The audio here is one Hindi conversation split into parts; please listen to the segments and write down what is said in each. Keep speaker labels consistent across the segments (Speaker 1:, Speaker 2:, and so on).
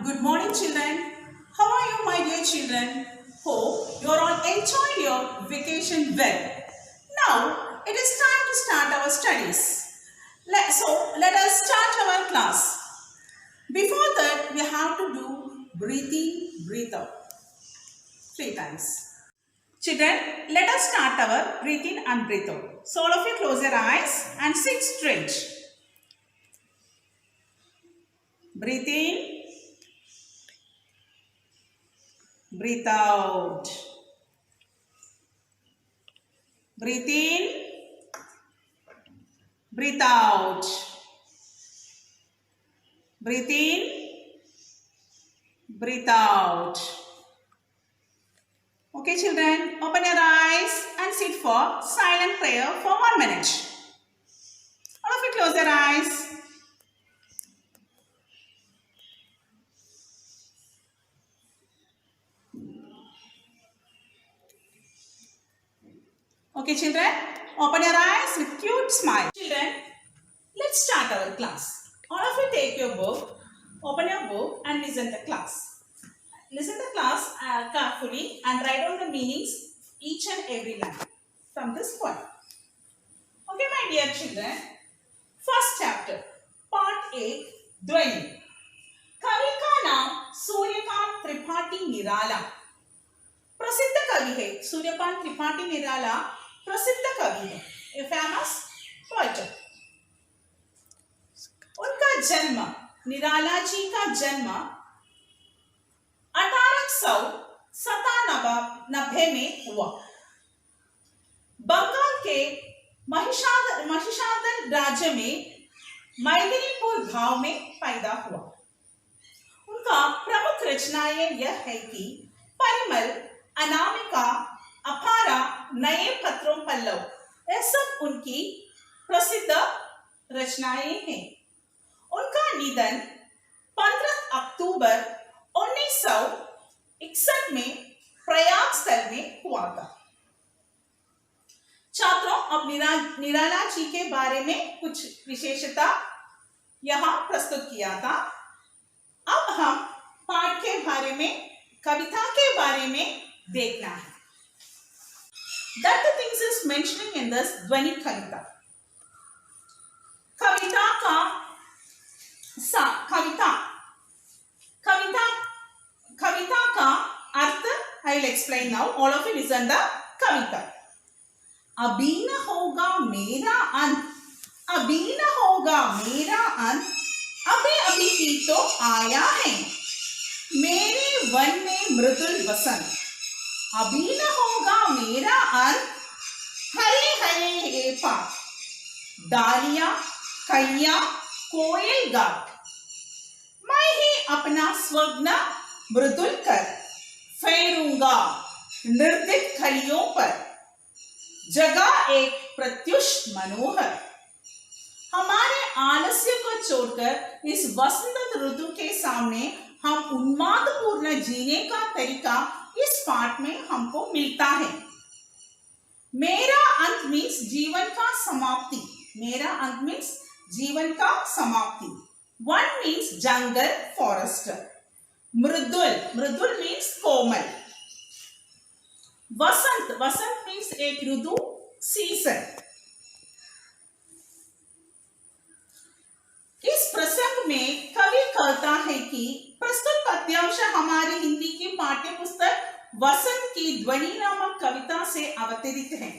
Speaker 1: Good morning, children. How are you, my dear children? Hope you are all enjoying your vacation well. Now, it is time to start our studies. Let us start our class. Before that, we have to do breathe in, breathe out 3 times. Children, let us start our breathe in and breathe out. So, all of you close your eyes and sit straight. Breathe in, breathe out. Breathe in, breathe out. Breathe in, breathe out. Okay, children, open your eyes and sit for silent prayer for 1 minute. All of you close your eyes. Okay, children, open your eyes with cute smile. Children, let's start our class. All of you take your book, open your book and listen to class. Listen to class carefully and write down the meanings each and every line from this point. Okay, my dear children, first chapter, part 8, Dwani. कवि का नाम सूर्यकांत त्रिपाठी निराला प्रसिद्ध कवि है. सूर्यकांत त्रिपाठी निराला प्रसिद्ध कवि है, ए फेमस पोएट. उनका जन्म, निराला जी का जन्म 1897 में हुआ. बंगाल के महिषादल राज्य में मैदिनीपुर गांव में पैदा हुआ. उनका प्रमुख रचनाएं यह है कि परिमल, अनामिका, अपारा, नए पत्रों पल्लव, यह सब उनकी प्रसिद्ध रचनाएं हैं. उनका निधन 15 अक्टूबर 1961 में प्रयाग स्थल में हुआ था. छात्रों, अब निराला जी के बारे में कुछ विशेषता यहाँ प्रस्तुत किया था. अब हम पाठ के बारे में, कविता के बारे में देखना है. That the things is mentioning in this ध्वनि कविता. कविता का अर्थ I will explain now. All of you listen the कविता. अभी न होगा मेरा अंत, अभी न होगा मेरा अंत, अभी अभी ही तो आया है मेरे वन में मृदुल वसंत. अभी न होगा मेरा अंत, हरे हरे ये पात, डालियां कैया कोयल गात, मैं ही अपना स्वप्न मृदुल कर फेरूंगा निर्दित खलियों पर, जगह एक प्रत्युष मनोहर. हमारे आलस्य को छोड़कर इस वसंत ऋतु के सामने हम उन्मादपूर्ण जीने का तरीका इस पाठ में हमको मिलता है. मेरा अंत मीन्स जीवन का समाप्ति. मेरा अंत मीन्स जीवन का समाप्ति. वन मीन्स जंगल, फॉरेस्ट. मृदुल, मृदुल मीन्स कोमल. वसंत, वसंत मीन्स एक ऋतु, सीजन. इस प्रसंग में कवि कहता है कि प्रस्तुत पद्यांश हमारी हिंदी की पाठ्य पुस्तक वसंत की ध्वनि नामक कविता से अवतरित है.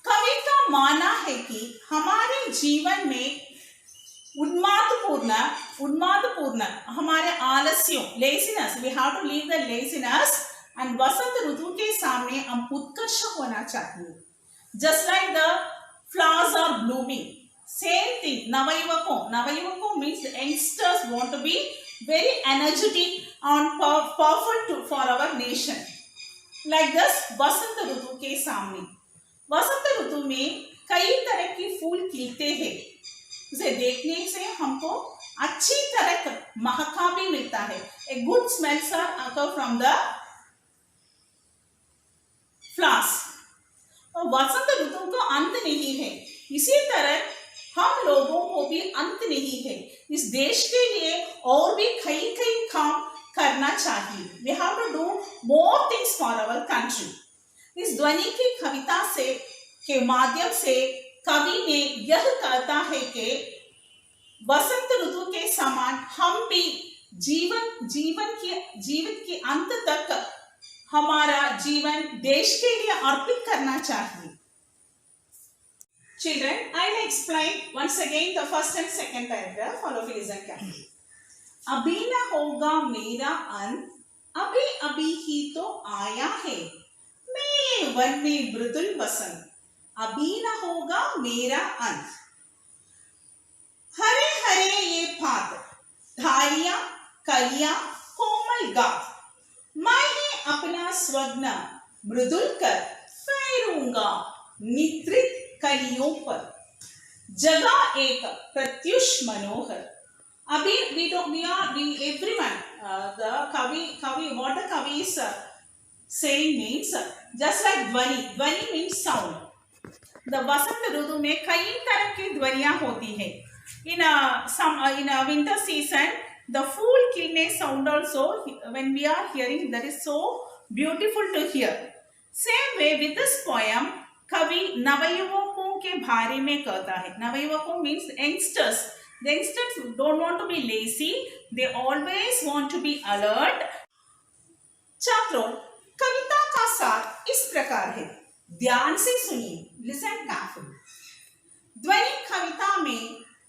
Speaker 1: कवि का मानना है कि हमारे जीवन में उन्मादपूर्ण हमारे आलस्यों, laziness, we have to leave the laziness, and वसंत ऋतु के सामने हम उत्कर्ष होना चाहिए. Just like the flowers are blooming, same thing. Navayuvako means the youngsters want to be very energetic and powerful for our nation. Like this, वसंत ऋतु के सामने, वसंत ऋतु में कई तरह के फूल खिलते हैं. उसे देखने से हमको अच्छी तरह महका भी मिलता है. A good smells are occur from the flowers. और वसंत ऋतु का अंत नहीं है. इसी तरह हम लोगों को भी अंत नहीं है. इस देश के लिए और भी कई कई काम करना चाहिए. We have to do more things for our country. इस ध्वनि की कविता से के माध्यम से कवि ने यह कहता है कि वसंत ऋतु के समान हम भी जीवन के अंत तक हमारा जीवन देश के लिए अर्पित करना चाहिए. Children, I'll explain once again the first and second paragraph. All of you listen carefully. अभी न होगा मेरा अंत, अभी अभी ही तो आया है मेरे वन में मृदुल वसंत. अभी न होगा मेरा अंत. हरे हरे ये पात, धारियां कलियां कोमल गात, मैं ही अपना स्वग्न मृदुल कर फेरूंगा निद्रित कलियों पर. जगह एक प्रत्युष मनोहर. अभी everyone the kavi what the kavi is saying means just like ध्वनि means sound. the vasant ऋतु में कई तरह की ध्वनियां होती है. in a winter season the fool kilne sound also when we are hearing, that is so beautiful to hear. Same way with this poem कवि नवयुवकों के बारे में कहता है. नवयुवकों means youngsters. The youngsters don't want to be lazy. They always want to be alert. छात्रों, कविता का सार इस प्रकार है. ध्यान से सुनिए. Listen carefully. ध्वनि कविता में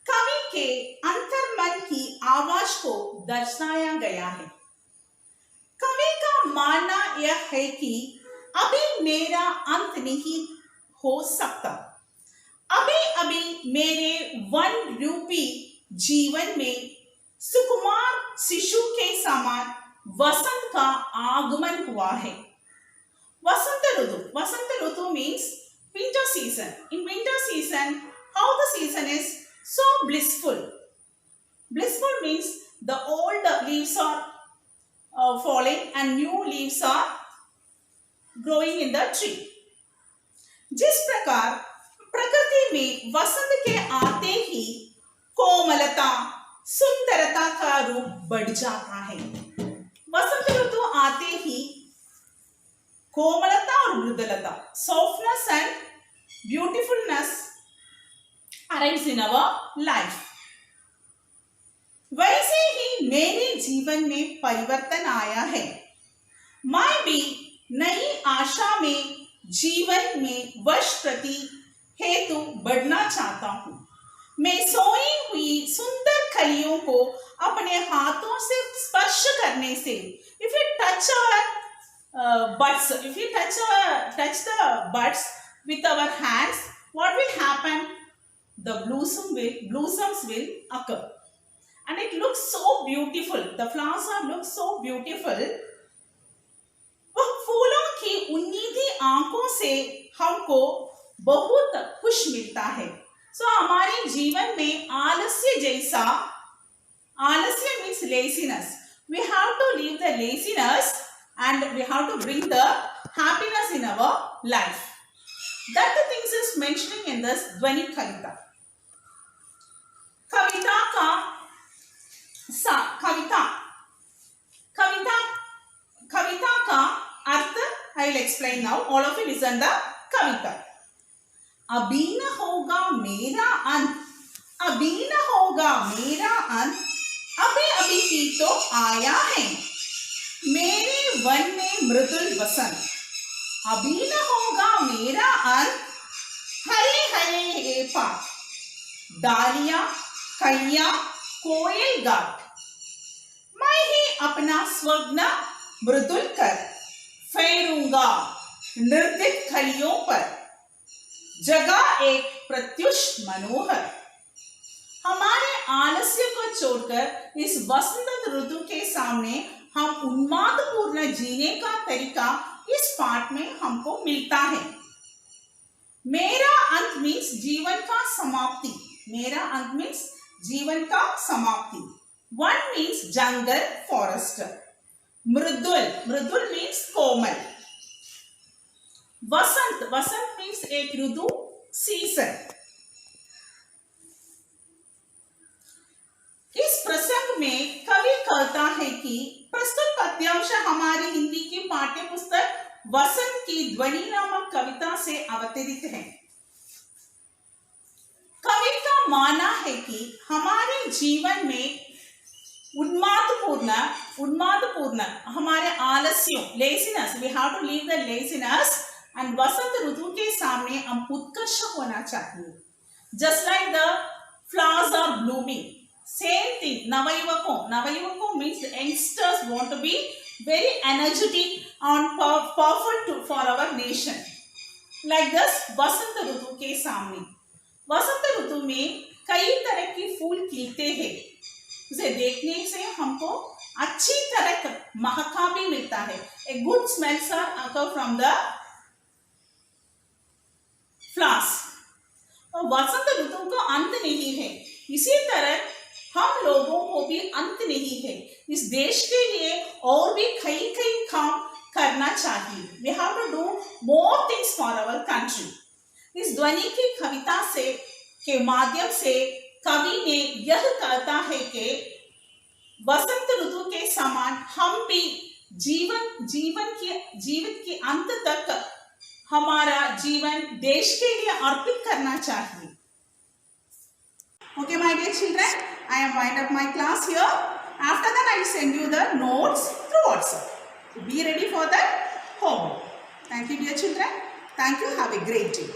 Speaker 1: कवि के अंतर्मन की आवाज को दर्शाया गया है. कवि का मानना यह है कि अभी मेरा अंत नहीं हो सकता. अभी अभी मेरे वन रूपी जीवन में सुकुमार शिशु के समान वसंत का आगमन हुआ है. वसंत ऋतु means winter season. In winter season, how the season is so blissful. Blissful means the old leaves are falling and new leaves are growing in the tree. जिस प्रकार प्रकृति में वसंत के आते ही कोमलता सुंदरता का रूप बढ़ जाता है. वसंत ऋतु आते ही कोमलता और मृदुलता, softness and beautifulness arrives in our life. वैसे ही मेरे जीवन में परिवर्तन आया है. मैं भी नई आशा में जीवन में वर्ष प्रति हेतु बढ़ना चाहता हूँ. मैं सोई हुई सुंदर कलियों को अपने हाथों से स्पर्श करने से, if you touch our buds, if you touch the buds with our hands, what will happen? The blossoms will occur, and it looks so beautiful. The flowers look so beautiful. वह फूलों की उन्नीदी आंखों से हमको बहुत खुश मिलता है. सो हमारे जीवन में आलस्य means laziness. We have to leave the laziness and we have to bring the happiness in our life. That the things is mentioning in this ध्वनि कविता. कविता का अर्थ I will explain now. All of you listen the कविता. अभी न होगा मेरा अंत, अभी न होगा मेरा अंत, अभी अभी ही तो आया है मेरे वन में मृदुल वसंत. अभी न होगा मेरा अंत, हरे हरे ये पात, डालियां कलियां कोयल गात, मैं ही अपना स्वग्न मृदुल कर फेरूंगा निर्दित कलियों पर. जगह एक प्रत्युष मनोहर. हमारे आलस्य को छोड़कर इस वसंत ऋतु के सामने हम उन्मादपूर्ण जीने का तरीका इस पाठ में हमको मिलता है. मेरा अंत मीन्स जीवन का समाप्ति. मेरा अंत मीन्स जीवन का समाप्ति. वन मीन्स जंगल, फॉरेस्ट. मृदुल मीन्स कोमल. वसंत मीन्स एक ऋतु, सीजन. इस प्रसंग में कवि कहता है कि प्रस्तुत पद्यांश हमारी हिंदी की पाठ्य पुस्तक वसंत की ध्वनि नामक कविता से अवतरित है। कवि का मानना है कि हमारे जीवन में उन्मादपूर्ण हमारे आलस्यों laziness, we have to leave the laziness, and वसंत ऋतु के सामने हम उत्कर्ष होना चाहिए। Just like the flowers are blooming, same thing नवयुवकों means youngsters want to be very energetic and powerful for our nation. Like this, वसंत ऋतु के सामने, वसंत ऋतु में कई तरह के फूल खिलते हैं। उसे देखने से हमको अच्छी तरह महका भी मिलता है। A good smells are occur from the flowers. और वसंत ऋतु का अंत नहीं है, इसी तरह हम लोगों को भी अंत नहीं है। इस देश के लिए और भी कई काम करना चाहिए। We have to do more things for our country. इस ध्वनि की कविता के माध्यम से कवि ने यह कहता है कि वसंत ऋतु के समान हम भी जीवन के अंत तक हमारा जीवन देश के लिए अर्पित करना चाहिए। Okay, my dear children, I am wind up my class here. After that, I will send you the notes through WhatsApp. So be ready for the homework. Thank you, dear children. Thank you. Have a great day.